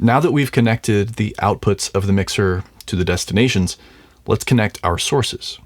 Now that we've connected the outputs of the mixer to the destinations, let's connect our sources.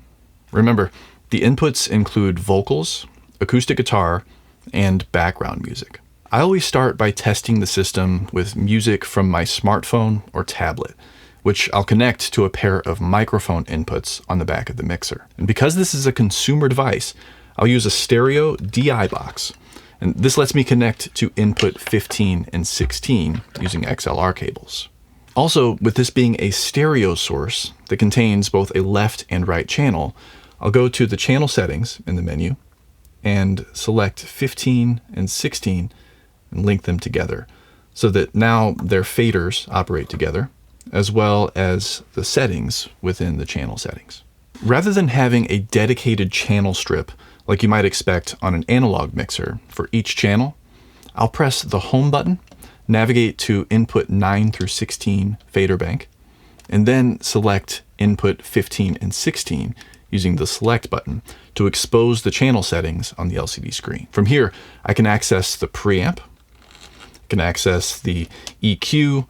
Remember, the inputs include vocals, acoustic guitar, and background music. I always start by testing the system with music from my smartphone or tablet, which I'll connect to a pair of microphone inputs on the back of the mixer. And because this is a consumer device, I'll use a stereo DI box. And this lets me connect to input 15 and 16 using XLR cables. Also, with this being a stereo source that contains both a left and right channel, I'll go to the channel settings in the menu and select 15 and 16 and link them together so that now their faders operate together, as well as the settings within the channel settings. Rather than having a dedicated channel strip like you might expect on an analog mixer for each channel, I'll press the home button, navigate to input 9 through 16 fader bank, and then select input 15 and 16 using the select button to expose the channel settings on the LCD screen. From here, I can access the preamp, I can access the EQ,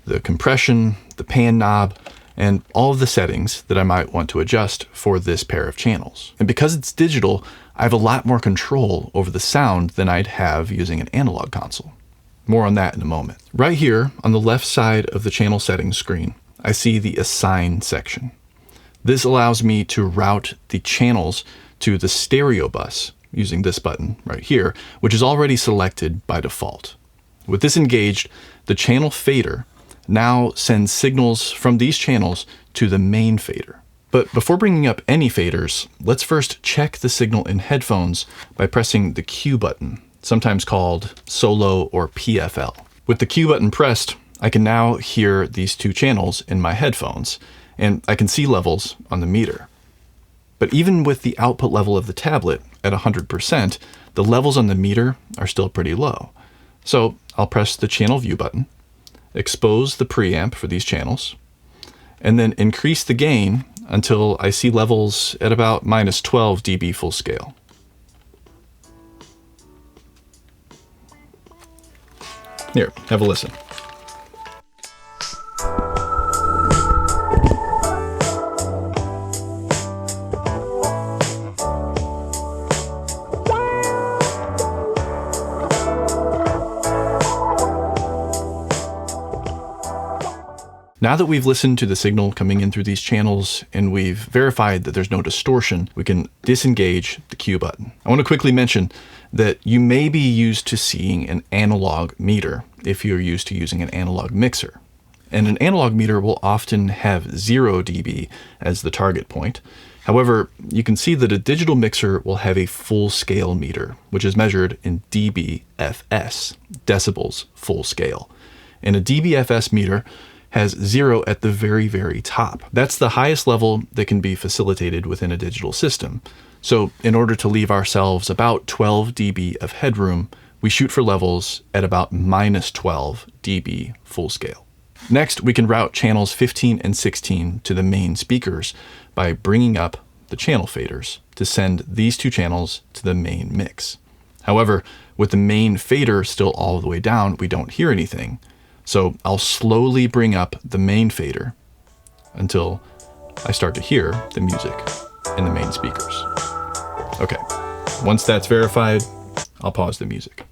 the compression, the pan knob, and all of the settings that I might want to adjust for this pair of channels. And because it's digital, I have a lot more control over the sound than I'd have using an analog console. More on that in a moment. Right here on the left side of the channel settings screen, I see the Assign section. This allows me to route the channels to the stereo bus using this button right here, which is already selected by default. With this engaged, the channel fader now sends signals from these channels to the main fader. But before bringing up any faders, let's first check the signal in headphones by pressing the Q button, sometimes called solo or PFL. With the Q button pressed, I can now hear these two channels in my headphones, and I can see levels on the meter. But even with the output level of the tablet at 100%, the levels on the meter are still pretty low. So I'll press the channel view button, expose the preamp for these channels, and then increase the gain until I see levels at about -12 dB full scale. Here, have a listen. Now that we've listened to the signal coming in through these channels and we've verified that there's no distortion, we can disengage the Q button. I want to quickly mention that you may be used to seeing an analog meter if you're used to using an analog mixer. And an analog meter will often have 0 dB as the target point. However, you can see that a digital mixer will have a full scale meter, which is measured in dBFS, decibels full scale. And a dBFS meter has 0 at the very, very top. That's the highest level that can be facilitated within a digital system. So in order to leave ourselves about 12 dB of headroom, we shoot for levels at about -12 dB full scale. Next, we can route channels 15 and 16 to the main speakers by bringing up the channel faders to send these two channels to the main mix. However, with the main fader still all the way down, we don't hear anything. So I'll slowly bring up the main fader until I start to hear the music in the main speakers. Okay, once that's verified, I'll pause the music.